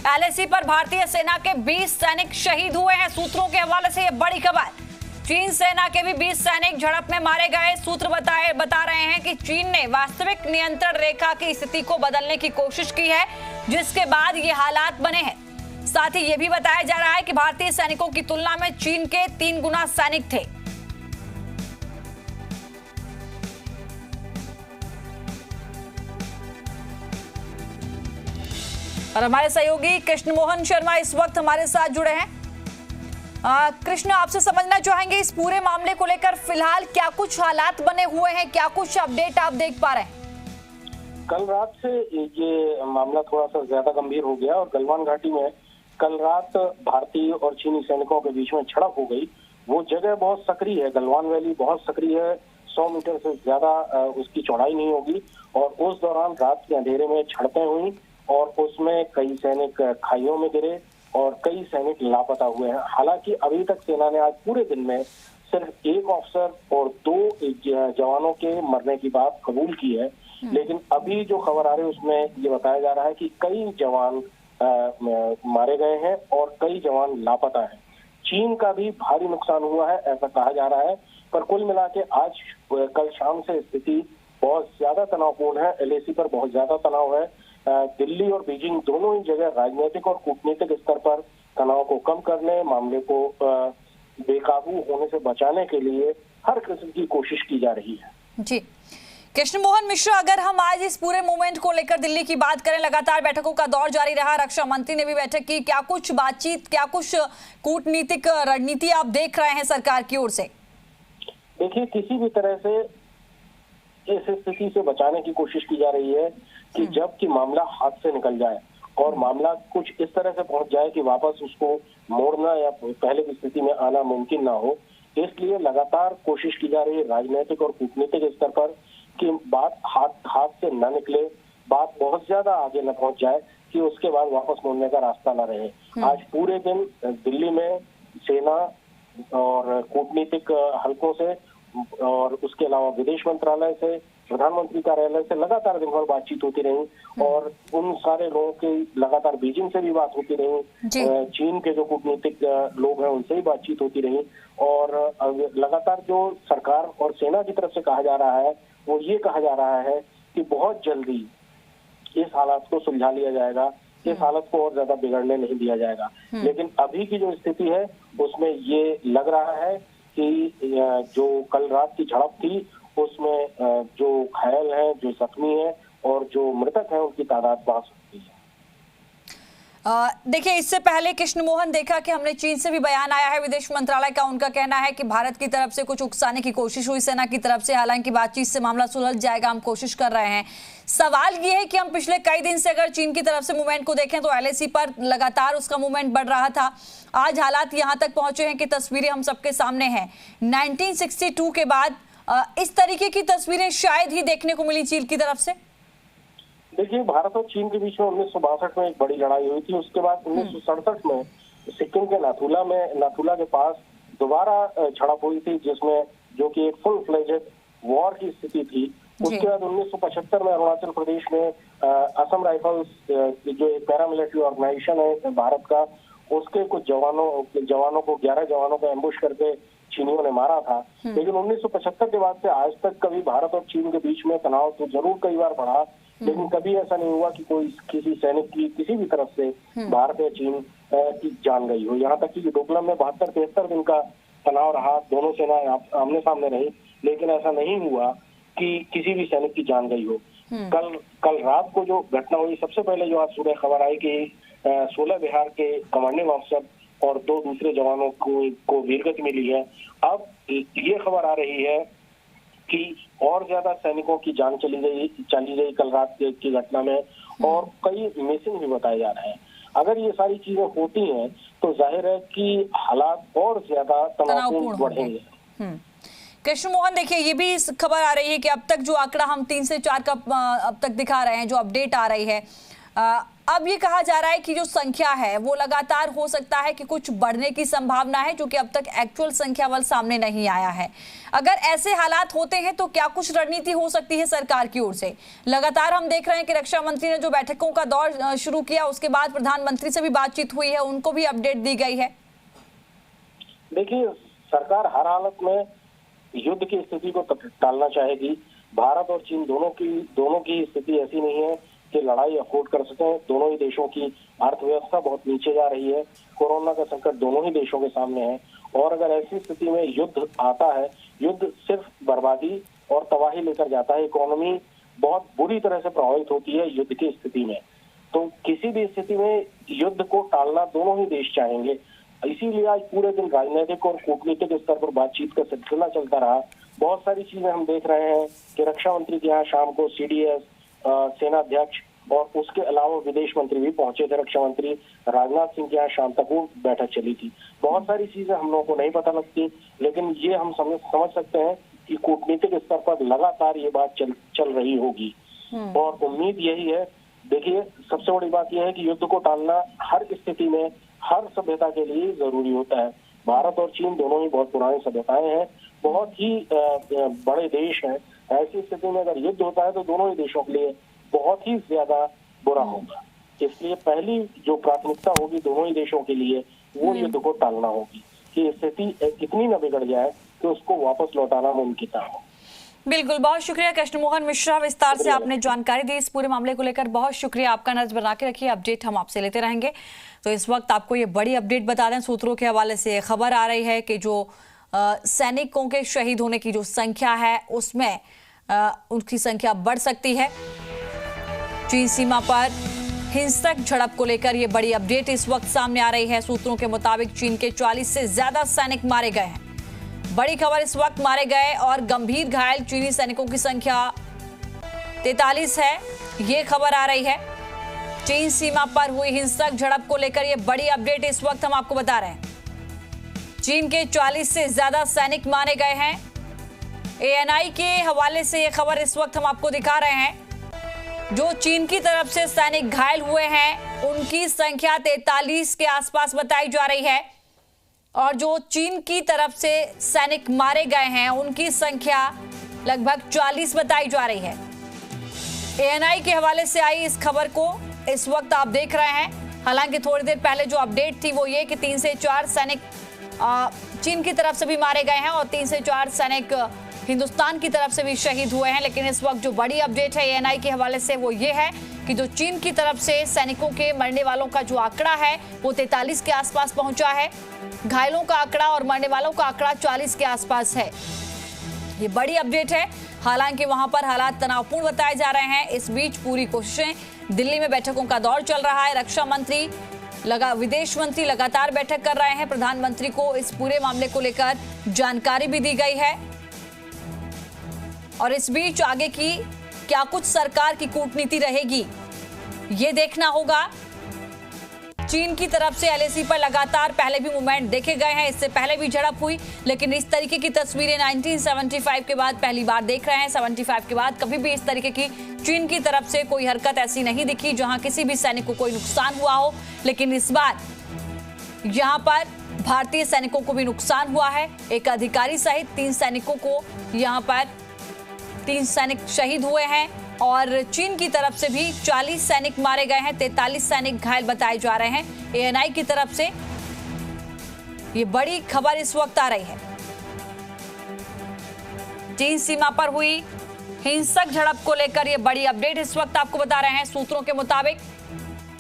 LAC पर भारतीय सेना के 20 सैनिक शहीद हुए हैं। सूत्रों के हवाले से यह बड़ी खबर। चीन सेना के भी 20 सैनिक झड़प में मारे गए। सूत्र बता रहे हैं कि चीन ने वास्तविक नियंत्रण रेखा की स्थिति को बदलने की कोशिश की है, जिसके बाद ये हालात बने हैं। साथ ही ये भी बताया जा रहा है कि भारतीय सैनिकों की तुलना में चीन के 3 गुना सैनिक थे। और हमारे सहयोगी कृष्ण मोहन शर्मा इस वक्त हमारे साथ जुड़े हैं। कृष्ण, आपसे समझना चाहेंगे इस पूरे मामले को लेकर फिलहाल क्या कुछ हालात बने हुए हैं, क्या कुछ अपडेट आप देख पा रहे हैं? कल रात से ये मामला थोड़ा सा ज्यादा गंभीर हो गया और गलवान घाटी में कल रात भारतीय और चीनी सैनिकों के बीच में झड़प हो गई। वो जगह बहुत सक्रिय है, गलवान वैली बहुत सक्रिय है, 100 मीटर से ज्यादा उसकी चौड़ाई नहीं होगी। और उस दौरान रात के अंधेरे में झड़पें हुई और उसमें कई सैनिक खाइयों में गिरे और कई सैनिक लापता हुए हैं। हालांकि अभी तक सेना ने आज पूरे दिन में सिर्फ 1 अफसर और 2 जवानों के मरने की बात कबूल की है, लेकिन अभी जो खबर आ रही है उसमें ये बताया जा रहा है कि कई जवान मारे गए हैं और कई जवान लापता हैं। चीन का भी भारी नुकसान हुआ है ऐसा कहा जा रहा है, पर कुल मिला के आज कल शाम से स्थिति बहुत ज्यादा तनावपूर्ण है। एलएसी पर बहुत ज्यादा तनाव है। दिल्ली और बीजिंग दोनों ही जगह राजनीतिक और कूटनीतिक स्तर पर तनाव को कम करने, मामले को बेकाबू होने से बचाने के लिए हर किस्म की कोशिश की जा रही है। जी कृष्ण मोहन मिश्रा, अगर हम आज इस पूरे मूवमेंट को लेकर दिल्ली की बात करें, लगातार बैठकों का दौर जारी रहा, रक्षा मंत्री ने भी बैठक की, क्या कुछ बातचीत, क्या कुछ कूटनीतिक रणनीति आप देख रहे हैं सरकार की ओर से? देखिए, किसी भी तरह से इस स्थिति से बचाने की कोशिश की जा रही है कि जब कि मामला हाथ से निकल जाए और मामला कुछ इस तरह से पहुंच जाए कि वापस उसको मोड़ना या पहले की स्थिति में आना मुमकिन ना हो। इसलिए लगातार कोशिश की जा रही है राजनीतिक और कूटनीतिक स्तर पर कि बात हाथ से न निकले, बात बहुत ज्यादा आगे न पहुंच जाए कि उसके बाद वापस मोड़ने का रास्ता न रहे। आज पूरे दिन दिल्ली में सेना और कूटनीतिक हलकों से और उसके अलावा विदेश मंत्रालय से, प्रधानमंत्री कार्यालय से लगातार दिन भर बातचीत होती रही और उन सारे लोगों की लगातार बीजिंग से भी बात होती रही, चीन के जो कूटनीतिक लोग हैं उनसे भी बातचीत होती रही। और लगातार जो सरकार और सेना की तरफ से कहा जा रहा है वो ये कहा जा रहा है कि बहुत जल्दी इस हालात को सुलझा लिया जाएगा, इस हालत को और ज्यादा बिगड़ने नहीं दिया जाएगा। लेकिन अभी की जो स्थिति है उसमें ये लग रहा है कि जो कल रात की झड़प थी उसमें जो घायल हैं, जो जख्मी हैं और जो मृतक हैं उनकी तादाद बढ़ सकती है। देखिए, इससे पहले कृष्ण मोहन देखा कि हमने चीन से भी बयान आया है विदेश मंत्रालय का। उनका कहना है कि भारत की तरफ से कुछ उकसाने की कोशिश हुई सेना की तरफ से, हालांकि बातचीत से मामला सुलझ जाएगा, हम कोशिश कर रहे हैं। सवाल ये है कि हम पिछले कई दिन से अगर चीन की तरफ से मूवमेंट को देखें तो एलएसी पर लगातार उसका मूवमेंट बढ़ रहा था। आज हालात यहाँ तक पहुंचे हैं कि तस्वीरें हम सबके सामने हैं। 1962 के बाद इस तरीके की तस्वीरें शायद ही देखने को मिली चीन की तरफ से। देखिए, भारत और चीन के बीच में 1962 में एक बड़ी लड़ाई हुई थी। उसके बाद 1967 में सिक्किम के नाथुला के पास दोबारा झड़प हुई थी, जिसमें जो कि एक फुल फ्लेजेड वॉर की स्थिति थी। उसके बाद 1975 में अरुणाचल प्रदेश में असम राइफल्स जो एक पैरामिलिट्री ऑर्गेनाइजेशन है भारत का, उसके कुछ जवानों को 11 जवानों को एम्बुश करके चीनियों ने मारा था। लेकिन 1975 के बाद से आज तक कभी भारत और चीन के बीच में तनाव तो जरूर कई बार बढ़ा, लेकिन कभी ऐसा नहीं हुआ कि कोई किसी सैनिक की किसी भी तरफ से भारत या चीन की जान गई हो। यहाँ तक कि डोकलाम में 72-73 दिन का तनाव रहा, दोनों सेनाएं आमने सामने रही, लेकिन ऐसा नहीं हुआ कि किसी भी सैनिक की जान गई हो। कल रात को जो घटना हुई, सबसे पहले जो आज सुबह खबर आई कि 16 बिहार के कमांडिंग ऑफिसर और 2 दूसरे जवानों को वीरगति मिली है। अब ये खबर आ रही है कि और ज्यादा सैनिकों की जान चली गई कल रात की घटना में और कई मिसिंग भी बताए जा रहे हैं। अगर ये सारी चीजें होती हैं तो जाहिर है कि हालात और ज्यादा तनावपूर्ण बढ़ेंगे। कृष्ण मोहन, देखिए ये भी खबर आ रही है कि अब तक जो आंकड़ा हम 3 से 4 का अब तक दिखा रहे हैं, जो अपडेट आ रही है, अब ये कहा जा रहा है कि जो संख्या है वो लगातार हो सकता है कि कुछ बढ़ने की संभावना है, जो कि अब तक एक्चुअल संख्या वाल सामने नहीं आया है। अगर ऐसे हालात होते हैं तो क्या कुछ रणनीति हो सकती है सरकार की ओर से? लगातार हम देख रहे हैं कि रक्षा मंत्री ने जो बैठकों का दौर शुरू किया, उसके बाद प्रधानमंत्री से भी बातचीत हुई है, उनको भी अपडेट दी गई है। देखिए, सरकार हर हालत में युद्ध की स्थिति को टालना चाहेगी। भारत और चीन दोनों की स्थिति ऐसी नहीं है कि लड़ाई अफोर्ड कर सकें। दोनों ही देशों की अर्थव्यवस्था बहुत नीचे जा रही है। कोरोना का संकट दोनों ही देशों के सामने है, और अगर ऐसी स्थिति में युद्ध आता है, युद्ध सिर्फ बर्बादी और तबाही लेकर जाता है। इकोनॉमी बहुत बुरी तरह से प्रभावित होती है युद्ध की स्थिति में। तो किसी भी स्थिति में युद्ध को टालना दोनों ही देश चाहेंगे। इसीलिए आज पूरे दिन राजनीतिक और कूटनीतिक स्तर पर बातचीत का सिलसिला चलता रहा। बहुत सारी चीजें हम देख रहे हैं कि रक्षा मंत्री के यहाँ शाम को CDS, सेनाध्यक्ष और उसके अलावा विदेश मंत्री भी पहुंचे थे। रक्षा मंत्री राजनाथ सिंह के यहाँ शाम तक वो बैठक चली थी। बहुत सारी चीजें हम लोगों को नहीं पता लगती, लेकिन ये हम समझ सकते हैं कि कूटनीतिक स्तर पर लगातार ये बात चल रही होगी, और उम्मीद यही है। देखिए, सबसे बड़ी बात यह है कि युद्ध को टालना हर स्थिति में, हर सभ्यता के लिए जरूरी होता है। भारत और चीन दोनों ही बहुत पुरानी सभ्यताएं हैं, बहुत ही बड़े देश हैं। ऐसी स्थिति में अगर युद्ध होता है तो दोनों ही देशों के लिए बहुत ही ज्यादा बुरा होगा। इसलिए पहली जो प्राथमिकता होगी दोनों ही देशों के लिए, वो युद्ध को टालना होगी कि स्थिति इतनी न बिगड़ जाए कि उसको वापस लौटाना मुमकिन ना हो। बिल्कुल, बहुत शुक्रिया कृष्णमोहन मिश्रा, विस्तार से आपने जानकारी दी इस पूरे मामले को लेकर। बहुत शुक्रिया आपका। नजर बना के रखिए, अपडेट हम आपसे लेते रहेंगे। तो इस वक्त आपको ये बड़ी अपडेट बता दें, सूत्रों के हवाले से खबर आ रही है कि जो सैनिकों के शहीद होने की जो संख्या है उसमें उनकी संख्या बढ़ सकती है। चीन सीमा पर हिंसक झड़प को लेकर ये बड़ी अपडेट इस वक्त सामने आ रही है। सूत्रों के मुताबिक चीन के 40 से ज्यादा सैनिक मारे गए हैं। बड़ी खबर, इस वक्त मारे गए और गंभीर घायल चीनी सैनिकों की संख्या 43 है, ये खबर आ रही है। चीन सीमा पर हुई हिंसक झड़प को लेकर ये बड़ी अपडेट इस वक्त हम आपको बता रहे हैं। चीन के 40 से ज्यादा सैनिक मारे गए हैं। ANI के हवाले से ये खबर इस वक्त हम आपको दिखा रहे हैं। जो चीन की तरफ से सैनिक घायल हुए हैं उनकी संख्या 43 के आसपास बताई जा रही है, और जो चीन की तरफ से सैनिक मारे गए हैं उनकी संख्या लगभग 40 बताई जा रही है। ANI के हवाले से आई इस खबर को इस वक्त आप देख रहे हैं। हालांकि थोड़ी देर पहले जो अपडेट थी वो ये कि 3 से 4 सैनिक चीन की तरफ से भी मारे गए हैं और 3 से 4 सैनिक हिंदुस्तान की तरफ से भी शहीद हुए हैं। लेकिन इस वक्त जो बड़ी अपडेट है ANI के हवाले से वो ये है कि जो चीन की तरफ से सैनिकों के मरने वालों का जो आंकड़ा है वो 43 के आसपास पहुंचा है। घायलों का आंकड़ा और मरने वालों का आंकड़ा 40 के आसपास है। ये बड़ी अपडेट है। हालांकि वहां पर हालात तनावपूर्ण बताए जा रहे हैं। इस बीच पूरी कोशिशें, दिल्ली में बैठकों का दौर चल रहा है। रक्षा मंत्री विदेश मंत्री लगातार बैठक कर रहे हैं। प्रधानमंत्री को इस पूरे मामले को लेकर जानकारी भी दी गई है। और इस बीच आगे की क्या कुछ सरकार की कूटनीति रहेगी ये देखना होगा। चीन की तरफ से LAC पर लगातार पहले भी मूवमेंट देखे गए हैं, इससे पहले भी झड़प हुई, लेकिन इस तरीके की तस्वीरें 1975 के बाद पहली बार देख रहे हैं। 75 के बाद कभी भी इस तरीके की चीन की तरफ से कोई हरकत ऐसी नहीं दिखी जहां किसी भी सैनिक को कोई नुकसान हुआ हो। लेकिन इस बार यहां पर भारतीय सैनिकों को भी नुकसान हुआ है। एक अधिकारी सहित 3 सैनिकों को यहां पर 3 सैनिक शहीद हुए हैं और चीन की तरफ से भी 40 सैनिक मारे गए हैं, 43 सैनिक घायल बताए जा रहे हैं। ANI की तरफ से ये बड़ी खबर इस वक्त आ रही है। चीन सीमा पर हुई हिंसक झड़प को लेकर ये बड़ी अपडेट इस वक्त आपको बता रहे हैं। सूत्रों के मुताबिक